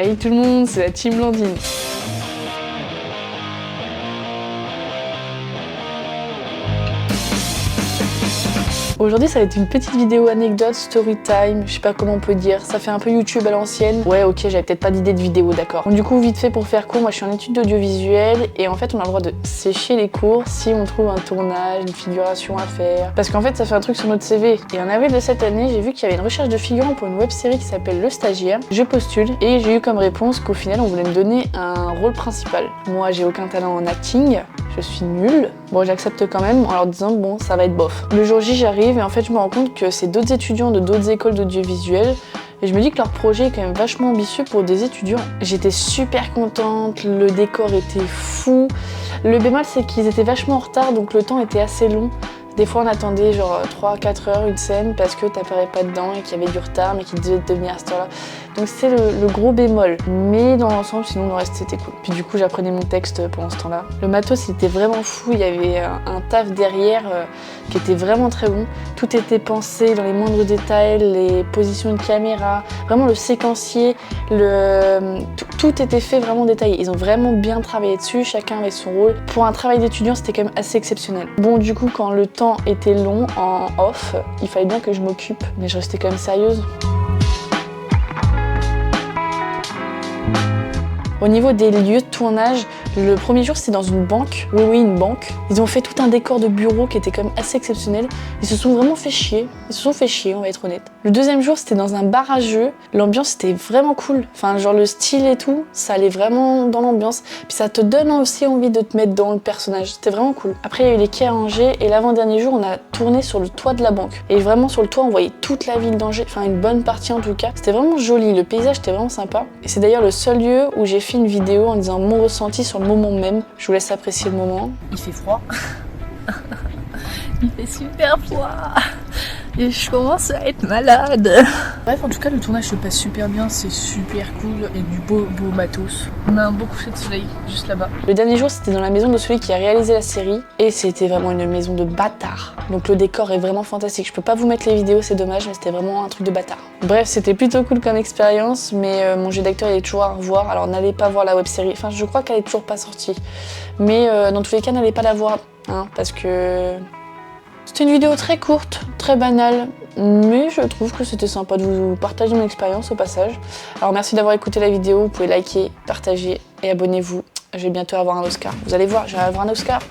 Hey tout le monde, c'est la team Blandine. Aujourd'hui, ça va être une petite vidéo anecdote, story time, je sais pas comment on peut dire, ça fait un peu YouTube à l'ancienne. Ouais, ok, j'avais peut-être pas d'idée de vidéo, d'accord. Donc, du coup, vite fait pour faire court, moi je suis en études d'audiovisuel et en fait, on a le droit de sécher les cours si on trouve un tournage, une figuration à faire. Parce qu'en fait, ça fait un truc sur notre CV. Et en avril de cette année, j'ai vu qu'il y avait une recherche de figurants pour une web série qui s'appelle Le Stagiaire. Je postule et j'ai eu comme réponse qu'au final, on voulait me donner un rôle principal. Moi, j'ai aucun talent en acting, je suis nulle. Bon, j'accepte quand même en leur disant bon, ça va être bof. Le jour J, j'arrive et en fait, je me rends compte que c'est d'autres étudiants de d'autres écoles d'audiovisuel et je me dis que leur projet est quand même vachement ambitieux pour des étudiants. J'étais super contente, le décor était fou. Le bémol, c'est qu'ils étaient vachement en retard, donc le temps était assez long. Des fois, on attendait genre 3-4 heures une scène parce que t'apparais pas dedans et qu'il y avait du retard, mais qu'il devait devenir à cette heure-là. Donc c'était le gros bémol. Mais dans l'ensemble, sinon le reste c'était cool. Puis du coup, j'apprenais mon texte pendant ce temps-là. Le matos, était vraiment fou. Il y avait un taf derrière qui était vraiment très bon. Tout était pensé dans les moindres détails, les positions de caméra, vraiment le séquencier, tout était fait vraiment détaillé. Ils ont vraiment bien travaillé dessus, chacun avait son rôle. Pour un travail d'étudiant, c'était quand même assez exceptionnel. Bon, du coup, quand le temps était long en off, il fallait bien que je m'occupe, mais je restais quand même sérieuse. Au niveau des lieux de tournage, le premier jour c'était dans une banque, oui une banque. Ils ont fait tout un décor de bureau qui était quand même assez exceptionnel. Ils se sont vraiment fait chier, on va être honnête. Le deuxième jour c'était dans un bar à jeux, l'ambiance était vraiment cool. Enfin genre le style et tout, ça allait vraiment dans l'ambiance. Puis ça te donne aussi envie de te mettre dans le personnage, c'était vraiment cool. Après il y a eu les quais à Angers et l'avant-dernier jour on a tourné sur le toit de la banque. Et vraiment sur le toit on voyait toute la ville d'Angers, enfin une bonne partie en tout cas. C'était vraiment joli, le paysage était vraiment sympa. Et c'est d'ailleurs le seul lieu où j'ai fait une vidéo en disant mon ressenti sur le moment même. Je vous laisse apprécier le moment. Il fait froid. Il fait super froid. Et je commence à être malade. Bref, en tout cas, le tournage se passe super bien, c'est super cool et du beau matos. On a un beau coucher de soleil juste là-bas. Le dernier jour, c'était dans la maison de celui qui a réalisé la série et c'était vraiment une maison de bâtard. Donc le décor est vraiment fantastique. Je peux pas vous mettre les vidéos, c'est dommage, mais c'était vraiment un truc de bâtard. Bref, c'était plutôt cool comme expérience, mais mon jeu d'acteur il est toujours à revoir. Alors n'allez pas voir la web série. Enfin, je crois qu'elle est toujours pas sortie. Mais dans tous les cas, n'allez pas la voir, hein, parce que c'était une vidéo très courte, très banale, mais je trouve que c'était sympa de vous partager mon expérience au passage. Alors merci d'avoir écouté la vidéo, vous pouvez liker, partager et abonnez-vous. Je vais bientôt avoir un Oscar. Vous allez voir, je vais avoir un Oscar.